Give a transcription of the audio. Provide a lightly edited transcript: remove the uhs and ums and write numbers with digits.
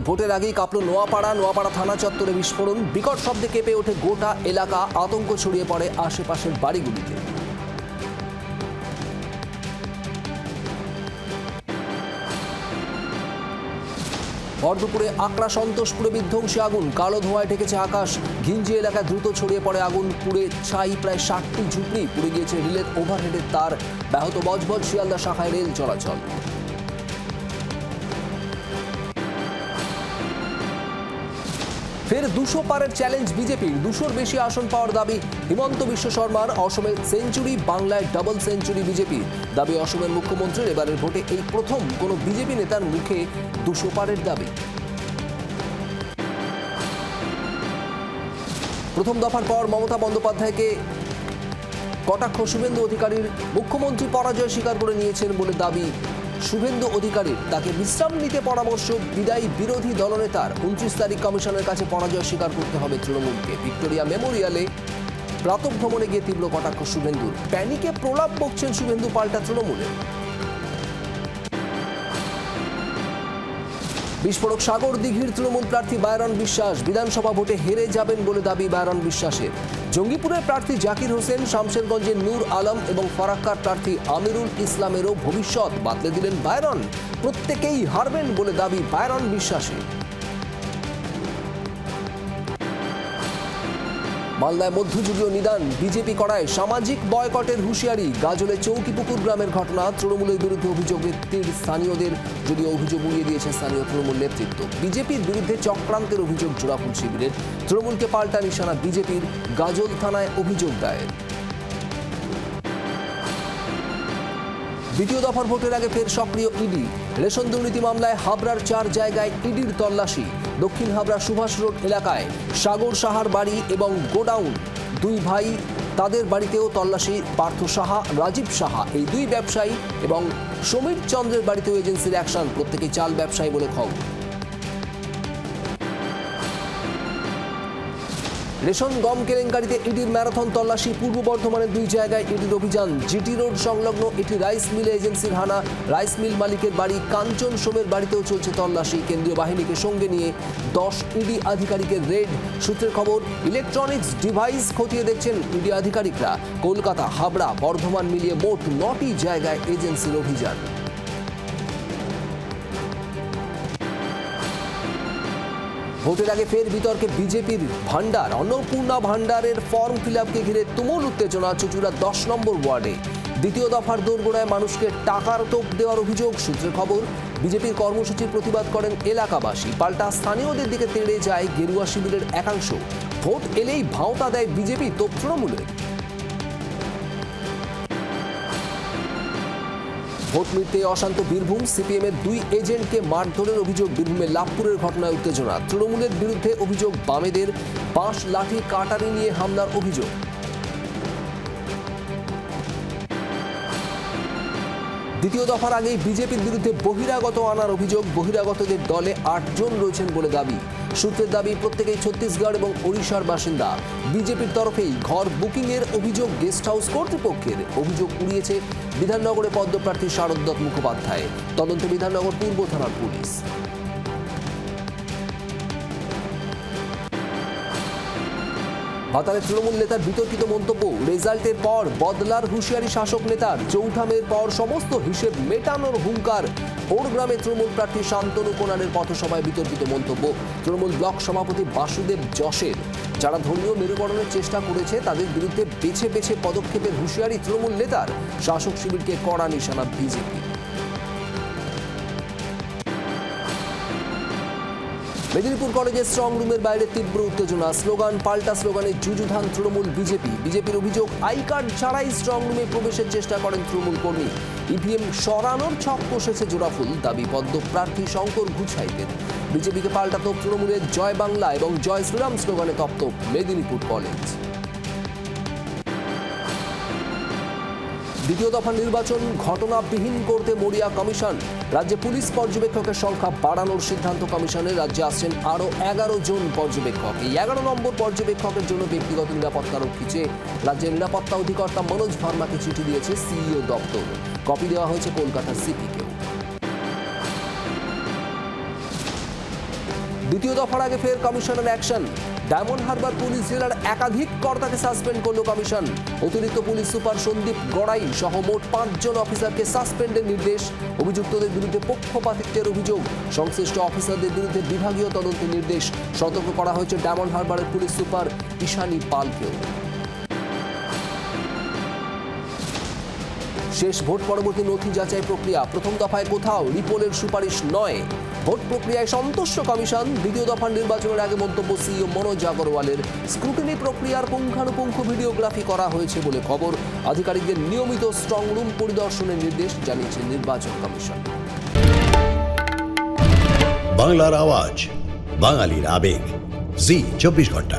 ভোটের আগেই কাঁপল নোয়াপাড়া থানা চত্বরে বিস্ফোরণ, বিকট শব্দে কেঁপে ওঠে গোটা এলাকা, আতঙ্ক ছড়িয়ে পড়ে আশেপাশের বাড়িগুলিতে। ভরদুপুরে আকড়া সন্তোষপুরে বিধ্বংসী আগুন, কালো ধোঁয়ায় ঢেকেছে আকাশ। ঘিঞ্জি এলাকায় দ্রুত ছড়িয়ে পড়ে আগুন, পুড়ে ছাই প্রায় 60টি ঝুপড়ি, পুড়ে গিয়েছে রেলের ওভারহেডের তার, ব্যাহত বজবজ শিয়ালদা শাখায় রেল চলাচল। ফের 200 পারের চ্যালেঞ্জ বিজেপির, 200-র বেশি আসন পাওয়ার দাবি হিমন্ত বিশ্ব শর্মার। অসমে সেঞ্চুরি, বাংলায় ডাবল সেঞ্চুরি বিজেপির দাবি অসমের মুখ্যমন্ত্রীর। এবারের ভোটে এই প্রথম কোনো বিজেপি নেতার মুখে 200 পারের দাবি। প্রথম দফার পর মমতা বন্দ্যোপাধ্যায়কে কটাক্ষ শুভেন্দু অধিকারীর, মুখ্যমন্ত্রী পরাজয় স্বীকার করে নিয়েছেন বলে দাবি শুভেন্দু অধিকারীর। তাকে বিশ্রাম নিতে পরামর্শ বিদায়ী বিরোধী দলনেতার। 29 তারিখ কমিশনের কাছে পরাজয় স্বীকার করতে হবে তৃণমূলকে। ভিক্টোরিয়া মেমোরিয়ালে প্রাতঃভ্রমণে গিয়ে তীব্র কটাক্ষ শুভেন্দুর। প্যানিকে প্রলাপ বকছেন শুভেন্দু পাল্টা তৃণমূলে। বিস্ফোরক সাগর দিঘির তৃণমূল প্রার্থী বায়রন বিশ্বাস বিধানসভা ভোটে হেরে যাবেন বলে দাবি বায়রন বিশ্বাসের। জঙ্গিপুরের প্রার্থী জাকির হোসেন, শামশেরগঞ্জের নূর আলম এবং ফারাক্কার প্রার্থী আমিরুল ইসলামেরও ভবিষ্যৎ বাতলে দিলেন বায়রন। প্রত্যেকেই হারবেন বলে দাবি বায়রন বিশ্বাসের। মালদায় মধ্যযুগীয় নিদান, বিজেপি করায় সামাজিক বয়কটের হুঁশিয়ারি। গাজলে চৌকিপুকুর গ্রামের ঘটনা, তৃণমূলের বিরুদ্ধে অভিযোগের তীর স্থানীয়দের, যদিও অভিযোগ উড়িয়ে দিয়েছে স্থানীয় তৃণমূল নেতৃত্ব। বিজেপির বিরুদ্ধে চক্রান্তের অভিযোগ জোড়াফুল শিবিরের, তৃণমূলকে পাল্টা নিশানা বিজেপির। গাজল থানায় অভিযোগ দায়ের। দ্বিতীয় দফার ভোটের আগে ফের সক্রিয় ইডি। রেশন দুর্নীতি মামলায় হাবড়ার 4 জায়গায় ইডির তল্লাশি। দক্ষিণ হাবড়া সুভাষ রোড এলাকায় সাগর সাহার বাড়ি এবং গোডাউন, 2 ভাই, তাদের বাড়িতেও তল্লাশি। পার্থ সাহা, রাজীব সাহা এই 2 ব্যবসায়ী এবং সমীর চন্দ্রের বাড়িতেও এজেন্সির অ্যাকশন। প্রত্যেকেই চাল ব্যবসায়ী বলে খবর। রেশন গম কেলেঙ্কারিতে ইডির ম্যারাথন তল্লাশি। পূর্ব বর্ধমানের 2 জায়গায় ইডির অভিযান। জিটি রোড সংলগ্ন একটি রাইস মিলে এজেন্সির হানা। রাইস মিল মালিকের বাড়ি কাঞ্চন সোমের বাড়িতেও চলছে তল্লাশি। কেন্দ্রীয় বাহিনীকে সঙ্গে নিয়ে 10 ইডি আধিকারিকের রেড। সূত্রের খবর, ইলেকট্রনিক্স ডিভাইস খতিয়ে দেখছেন ইডি আধিকারিকরা। কলকাতা, হাবড়া, বর্ধমান মিলিয়ে মোট 9টি জায়গায় এজেন্সির অভিযান। ভোটের আগে ফের বিতর্কে বিজেপির ভান্ডার। অন্নপূর্ণা ভান্ডারের ফর্ম ফিলআপকে ঘিরে তুমুল উত্তেজনা চুঁচুড়া 10 নম্বর ওয়ার্ডে। দ্বিতীয় দফার দোরগোড়ায় মানুষকে টাকার টোপ দেওয়ার অভিযোগ। সূত্রের খবর, বিজেপির কর্মসূচির প্রতিবাদ করেন এলাকাবাসী। পাল্টা স্থানীয়দের দিকে তেড়ে যায় গেরুয়া শিবিরের একাংশ। ভোট এলেই ভাঁওতা দেয় বিজেপি, তোপ তৃণমূলের। ভোট মিটতে অশান্ত বীরভূম। সিপিএমের 2 এজেন্টকে মারধরের অভিযোগ। বীরভূমের লাভপুরের ঘটনায় উত্তেজনা। তৃণমূলের বিরুদ্ধে অভিযোগ বামেদের বাঁশ লাঠি কাটারি নিয়ে হামলার অভিযোগ। দ্বিতীয় দফার আগেই বিজেপির বিরুদ্ধে বহিরাগত আনার অভিযোগ। বহিরাগতদের দলে 8 জন রয়েছেন বলে দাবি। সূত্রের দাবি, প্রত্যেকেই ছত্তিশগড় এবং ওড়িশার বাসিন্দা। বিজেপির তরফেই ঘর বুকিংয়ের অভিযোগ গেস্ট হাউস কর্তৃপক্ষের। অভিযোগ উড়িয়েছে বিধাননগরে পদ্মপ্রার্থী শারদত্ত মুখোপাধ্যায়। তদন্তে বিধাননগর পূর্ব থানার পুলিশ। ভাতারে তৃণমূল নেতার বিতর্কিত মন্তব্য। রেজাল্টের পর বদলার হুঁশিয়ারি শাসক নেতার। চৌঠামের পর সমস্ত হিসেব মেটানোর হুঙ্কার। ওড়গ্রামে তৃণমূল প্রার্থী শান্তনু কোনারের পথসভায় বিতর্কিত মন্তব্য তৃণমূল ব্লক সভাপতি বাসুদেব যশের। যারা ধর্মীয় মেরুকরণের চেষ্টা করেছে তাদের বিরুদ্ধে বেছে বেছে পদক্ষেপের হুঁশিয়ারি তৃণমূল নেতার। শাসক শিবিরকে কড়া নিশানা বিজেপি। মেদিনীপুর কলেজের স্ট্রং রুমের বাইরে তীব্র উত্তেজনা। স্লোগান পাল্টা স্লোগানে যুযুধান তৃণমূল বিজেপি। বিজেপির অভিযোগ, আই কার্ড ছাড়াই স্ট্রং রুমে প্রবেশের চেষ্টা করেন তৃণমূল কর্মী। ইভিএম সরানোর ছক কষেছে জোড়াফুল। দাবি পদ্ম প্রার্থী শঙ্কর ঘুছাইতের। বিজেপিকে পাল্টা তোপ তৃণমূলের জয় বাংলা এবং জয় শ্রীরাম স্লোগানে তপ্ত মেদিনীপুর কলেজ। দ্বিতীয় দফা নির্বাচন ঘটনাবিহীন করতে মরিয়া কমিশন। রাজ্যে পুলিশ পর্যবেক্ষকের সংখ্যা বাড়ানোর সিদ্ধান্ত কমিশনের। রাজ্যে আসছেন আরও 11 জন পর্যবেক্ষক। এই 11 নম্বর পর্যবেক্ষকের জন্য ব্যক্তিগত নিরাপত্তারক্ষী চেয়ে রাজ্যের নিরাপত্তা অধিকর্তা মনোজ ভার্মাকে চিঠি দিয়েছে সিইও দপ্তর। কপি দেওয়া হয়েছে কলকাতার সিপিকেও। দ্বিতীয় দফার আগে ফের কমিশনের অ্যাকশন। ডায়মন্ড হারবার পুলিশ জেলার একাধিক কর্তাকে সাসপেন্ড করল কমিশন। অতিরিক্ত পুলিশ সুপার সন্দীপ গড়াই সহ মোট 5 জন অফিসারকে সাসপেন্ডের নির্দেশ। অভিযুক্তদের বিরুদ্ধে পক্ষপাতিত্বের অভিযোগ। সংশ্লিষ্ট অফিসারদের বিরুদ্ধে বিভাগীয় তদন্তের নির্দেশ। সতর্ক করা হয়েছে ডায়মন্ড হারবারের পুলিশ সুপার ঈশানী পালকেও। শেষ ভোট পরবর্তী নথি যাচাই প্রক্রিয়া। প্রথম দফায় কোথাও রিপোলের সুপারিশ নয়। ভোট প্রক্রিয়ায় সন্তুষ্ট কমিশন। দ্বিতীয় দফার নির্বাচনের আগে মন্তব্য সিইও মনোজ আগরওয়ালের। স্ক্রুটিনি প্রক্রিয়ার পুঙ্খানুপুঙ্খ ভিডিওগ্রাফি করা হয়েছে বলে খবর। আধিকারিকদের নিয়মিত স্ট্রং রুম পরিদর্শনের নির্দেশ জানিয়েছে নির্বাচন কমিশন। বাংলার আওয়াজ, বাঙালির আবেগ, জি 24 ঘন্টা।